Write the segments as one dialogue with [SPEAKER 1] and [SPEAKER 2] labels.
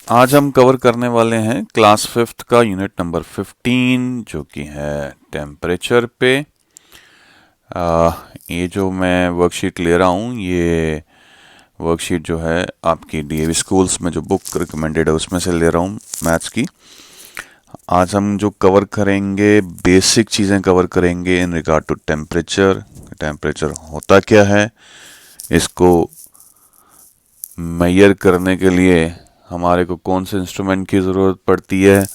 [SPEAKER 1] आज हम कवर करने वाले हैं क्लास फिफ्थ का यूनिट नंबर 15 जो कि है टेम्परेचर पे। ये जो मैं वर्कशीट ले रहा हूँ ये वर्कशीट जो है आपकी डीएवी स्कूल्स में जो बुक रिकमेंडेड है उसमें से ले रहा हूँ मैथ्स की। आज हम जो कवर करेंगे बेसिक चीज़ें कवर करेंगे in regard to temperature. Temperature होता क्या है, इसको मेजर करने के लिए हमारे को कौन से इंस्ट्रूमेंट की ज़रूरत पड़ती है,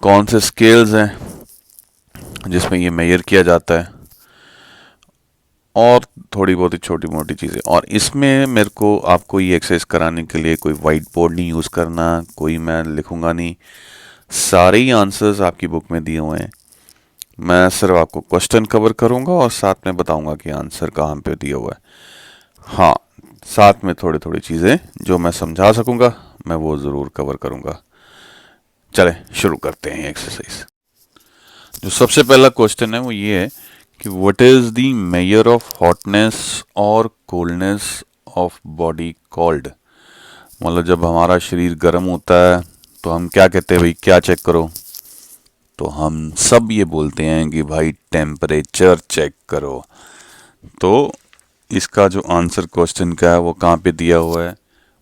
[SPEAKER 1] कौन से स्केल्स हैं जिसमें ये मेजर किया जाता है, और थोड़ी बहुत ही छोटी मोटी चीज़ें। और इसमें मेरे को आपको ये एक्सरसाइज कराने के लिए कोई वाइट बोर्ड नहीं यूज़ करना, कोई मैं लिखूंगा नहीं, सारे ही आंसर्स आपकी बुक में दिए हुए हैं। मैं सिर्फ आपको क्वेश्चन कवर करूंगा और साथ में बताऊंगा कि आंसर कहाँ पे दिया हुआ है। हाँ, साथ में थोड़ी थोड़ी चीज़ें जो मैं समझा सकूंगा मैं वो ज़रूर कवर करूंगा। चले शुरू करते हैं एक्सरसाइज। जो सबसे पहला क्वेश्चन है वो ये है कि what is the measure of hotness और कोल्डनेस ऑफ बॉडी कॉल्ड। मतलब जब हमारा शरीर गर्म होता है तो हम क्या कहते हैं, भाई क्या चेक करो, तो हम सब ये बोलते हैं कि भाई टेम्परेचर चेक करो। तो इसका जो आंसर क्वेश्चन का है वो कहाँ पे दिया हुआ है,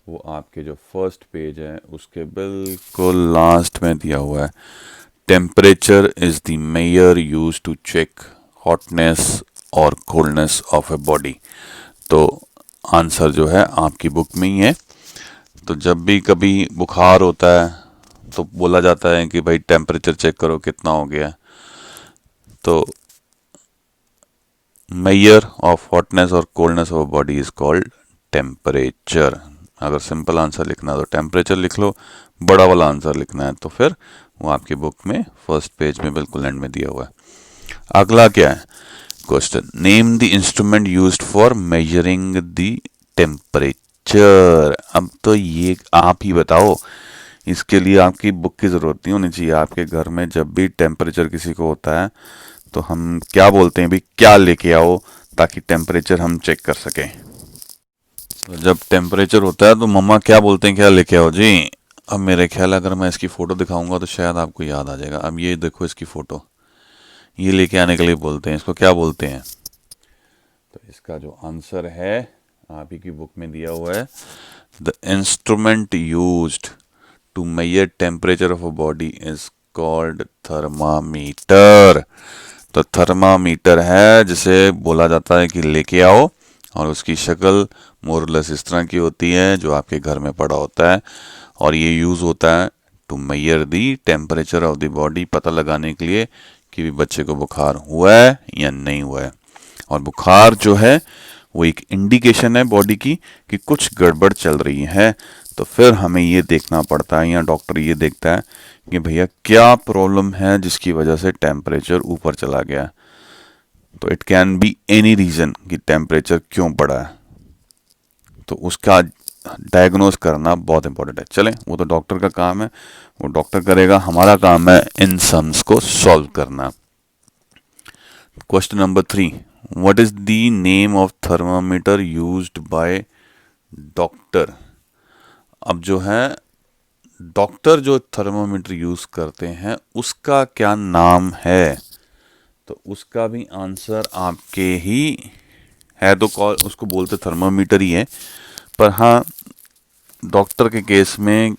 [SPEAKER 1] वो आपके जो फर्स्ट पेज है उसके बिल्कुल लास्ट में दिया हुआ है। Temperature is the measure use to check hotness और कोल्डनेस ऑफ ए बॉडी। तो आंसर जो है आपकी बुक में ही है। तो जब भी कभी बुखार होता है तो बोला जाता है कि भाई टेम्परेचर चेक करो कितना हो गया। तो मेजर ऑफ हॉटनेस और coldness of body is called temperature. अगर सिंपल आंसर लिखना है तो टेम्परेचर लिख लो, बड़ा वाला आंसर लिखना है तो फिर वो आपकी बुक में फर्स्ट पेज में बिल्कुल एंड में दिया हुआ है। अगला क्या है question, name the instrument used for measuring the temperature. अब तो ये आप ही बताओ, इसके लिए आपकी बुक की ज़रूरत नहीं होनी चाहिए। आपके घर में जब भी टेम्परेचर किसी को होता है तो हम क्या बोलते हैं, भाई क्या लेके आओ ताकि टेम्परेचर हम चेक कर सकें। तो जब टेम्परेचर होता है तो मम्मा क्या बोलते हैं, क्या लेके आओ जी। अब मेरे ख्याल अगर मैं इसकी फ़ोटो दिखाऊंगा तो शायद आपको याद आ जाएगा। अब ये देखो इसकी फ़ोटो, ये लेके आने के लिए बोलते हैं, इसको क्या बोलते हैं। तो इसका जो आंसर है आप ही की बुक में दिया हुआ है, the instrument used to measure temperature of a body is called thermometer. तो थर्मामीटर है जिसे बोला जाता है कि लेके आओ, और उसकी शक्ल मोरलेस इस तरह की होती है जो आपके घर में पड़ा होता है, और ये यूज़ होता है to measure the temperature of the body, पता लगाने के लिए कि बच्चे को बुखार हुआ है या नहीं हुआ है। और बुखार जो है वो एक इंडिकेशन है बॉडी की कि कुछ गड़बड़ चल रही है। तो फिर हमें ये देखना पड़ता है या डॉक्टर ये देखता है कि भैया क्या प्रॉब्लम है जिसकी वजह से टेम्परेचर ऊपर चला गया। तो it can be any reason कि टेम्परेचर क्यों बढ़ा है, तो उसका डायग्नोज करना बहुत इंपॉर्टेंट है। चलें, वो तो डॉक्टर का काम है, वो डॉक्टर करेगा, हमारा काम है इन सम्स को सॉल्व करना। Question number 3, what is the name of thermometer used by doctor. अब जो है डॉक्टर जो थर्मामीटर यूज करते हैं उसका क्या नाम है, तो उसका भी आंसर आपके ही है। तो कॉल उसको बोलते थर्मामीटर ही है, पर हाँ डॉक्टर के केस में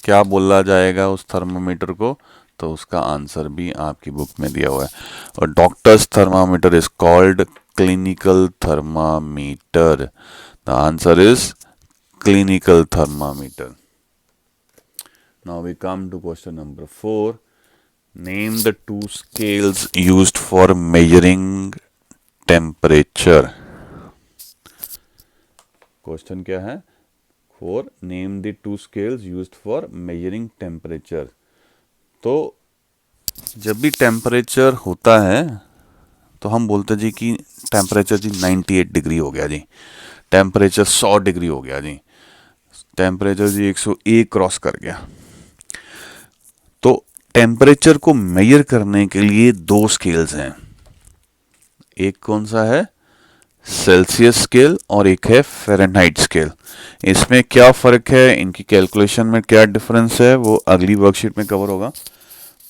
[SPEAKER 1] क्या बोला जाएगा उस थर्मामीटर को, तो उसका आंसर भी आपकी बुक में दिया हुआ है। और doctors thermometer is called clinical thermometer. The answer is clinical thermometer. Now we come to question number 4. Name the two scales used for measuring temperature. Question क्या है, 4. Name the two scales used for measuring temperature. तो जब भी temperature होता है तो हम बोलते जी कि टेम्परेचर जी 98 डिग्री हो गया जी, टेम्परेचर 100 डिग्री हो गया जी, टेम्परेचर जी 101 क्रॉस कर गया। तो टेम्परेचर को मेजर करने के लिए दो स्केल्स हैं। एक कौन सा है, सेल्सियस स्केल और एक है फ़ारेनहाइट स्केल। इसमें क्या फ़र्क है, इनकी कैलकुलेशन में क्या डिफरेंस है, वो अगली वर्कशीट में कवर होगा।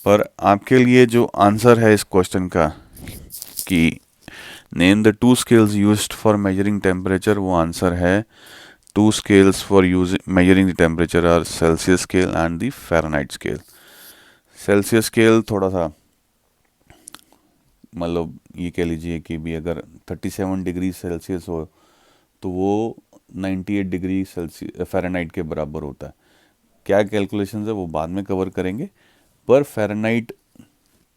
[SPEAKER 1] पर आपके लिए जो आंसर है इस क्वेश्चन का कि name the two scales used for measuring temperature, वो आंसर है two scales for measuring the temperature are Celsius scale and the Fahrenheit scale. Celsius scale थोड़ा सा मतलब ये कह लीजिए कि भी अगर 37 डिग्री सेल्सियस हो तो वो 98 डिग्री सेल्सियस फ़ारेनहाइट के बराबर होता है। क्या कैलकुलेशंस है वो बाद में कवर करेंगे, पर फ़ारेनहाइट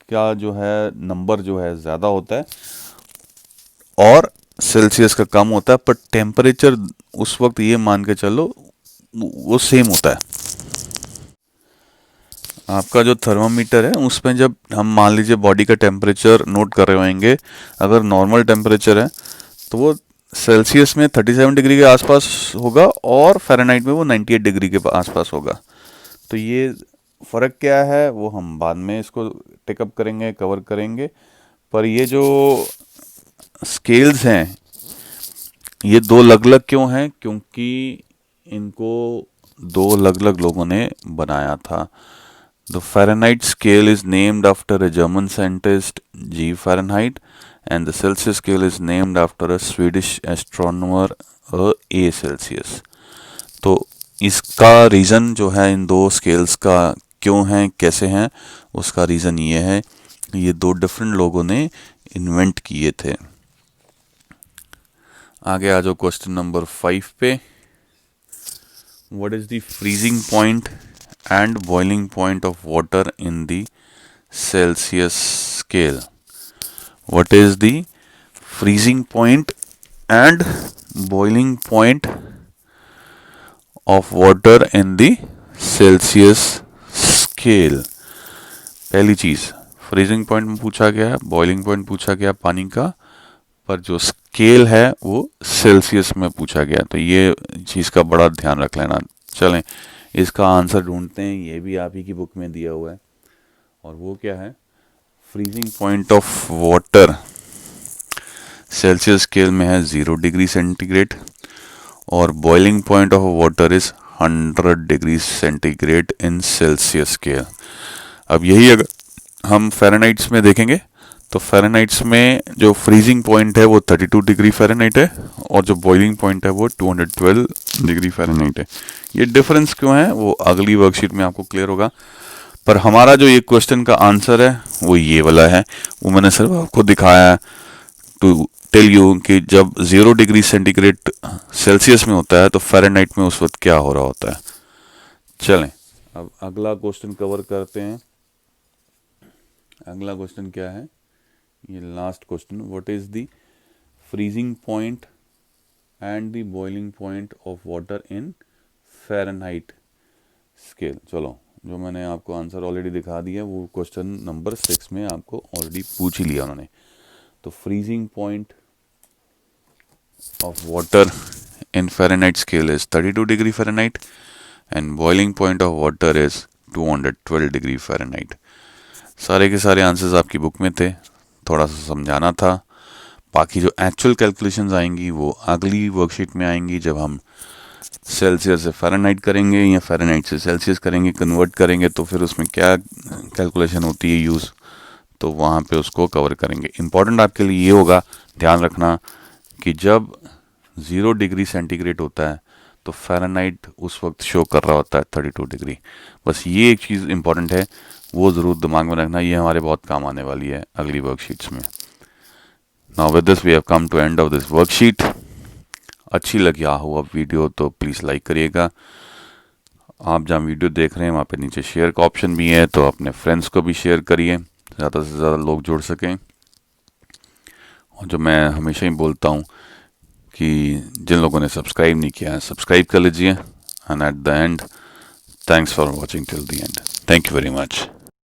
[SPEAKER 1] का जो है नंबर जो है ज़्यादा होता है और सेल्सियस का कम होता है, पर टेम्परेचर उस वक्त ये मान के चलो वो सेम होता है। आपका जो थर्मामीटर है उसमें जब हम मान लीजिए बॉडी का टेम्परेचर नोट कर रहे होंगे, अगर नॉर्मल टेम्परेचर है तो वो सेल्सियस में 37 डिग्री के आसपास होगा और फ़ारेनहाइट में वो 98 डिग्री के आसपास होगा। तो ये फ़र्क क्या है वो हम बाद में इसको टेकअप करेंगे, कवर करेंगे। पर ये जो स्केल्स हैं ये दो अलग अलग क्यों हैं, क्योंकि इनको दो अलग अलग लोगों ने बनाया था। The Fahrenheit scale is named after a German scientist G. Fahrenheit, and the Celsius scale is named after a Swedish astronomer A. Celsius. तो इसका रीज़न जो है इन दो स्केल्स का क्यों है, कैसे हैं, उसका रीज़न ये है ये दो डिफरेंट लोगों ने इन्वेंट किए थे। आगे आ जाओ क्वेश्चन नंबर 5 पे। What is the freezing point and boiling point of water in the Celsius scale? What is the freezing point and boiling point of water in the Celsius scale? पहली चीज freezing point में पूछा गया है, boiling point पूछा गया पानी का, पर जो स्केल है वो सेल्सियस में पूछा गया। तो ये चीज़ का बड़ा ध्यान रख लेना। चलें इसका आंसर ढूंढते हैं, ये भी आप ही की बुक में दिया हुआ है और वो क्या है, freezing point of water Celsius scale में है 0 डिग्री सेंटीग्रेड और boiling point of water is 100 degree centigrade in Celsius scale. अब यही अगर हम फ़ारेनहाइट्स में देखेंगे तो फ़ारेनहाइट्स में जो फ्रीजिंग पॉइंट है वो 32 डिग्री फ़ारेनहाइट है और जो बॉइलिंग पॉइंट है वो 212 डिग्री फ़ारेनहाइट है। ये डिफरेंस क्यों है वो अगली वर्कशीट में आपको क्लियर होगा। पर हमारा जो ये क्वेश्चन का आंसर है वो ये वाला है, वो मैंने सिर्फ आपको दिखाया है टू टेल यू कि जब 0 डिग्री सेंटीग्रेड सेल्सियस में होता है तो फ़ारेनहाइट में उस वक्त क्या हो रहा होता है। चलें अब अगला क्वेश्चन कवर करते हैं। अगला क्वेश्चन क्या है, ये last question, what is the freezing point and the boiling point of water in Fahrenheit scale. चलो जो मैंने आपको आंसर ऑलरेडी दिखा दिया वो क्वेश्चन नंबर 6 में आपको ऑलरेडी पूछ ही लिया उन्होंने। तो freezing point of water in Fahrenheit scale is 32 degree Fahrenheit and boiling point of water is 212 degree Fahrenheit. सारे के सारे आंसर्स आपकी बुक में थे, थोड़ा सा समझाना था। बाकी जो एक्चुअल कैलकुलेशंस आएंगी वो अगली वर्कशीट में आएंगी, जब हम सेल्सियस से फ़ारेनहाइट करेंगे या फ़ारेनहाइट से सेल्सियस करेंगे, कन्वर्ट करेंगे, तो फिर उसमें क्या कैलकुलेशन होती है यूज़, तो वहाँ पे उसको कवर करेंगे। इम्पॉर्टेंट आपके लिए ये होगा ध्यान रखना कि जब 0 डिग्री सेंटीग्रेड होता है तो फ़ारेनहाइट उस वक्त शो कर रहा होता है 32 डिग्री। बस ये एक चीज़ इम्पॉर्टेंट है, वो ज़रूर दिमाग में रखना, ये हमारे बहुत काम आने वाली है अगली वर्कशीट्स में। Now with this we have come to end of this worksheet. अच्छी लगी हो अब वीडियो तो प्लीज़ लाइक करिएगा। आप जहाँ वीडियो देख रहे हैं वहाँ पे नीचे शेयर का ऑप्शन भी है, तो अपने फ्रेंड्स को भी शेयर करिए, ज़्यादा से ज़्यादा लोग जुड़ सकें। और जो मैं हमेशा ही बोलता हूँ कि जिन लोगों ने सब्सक्राइब नहीं किया है सब्सक्राइब कर लीजिए। And at the end thanks for watching till the end. Thank you very much.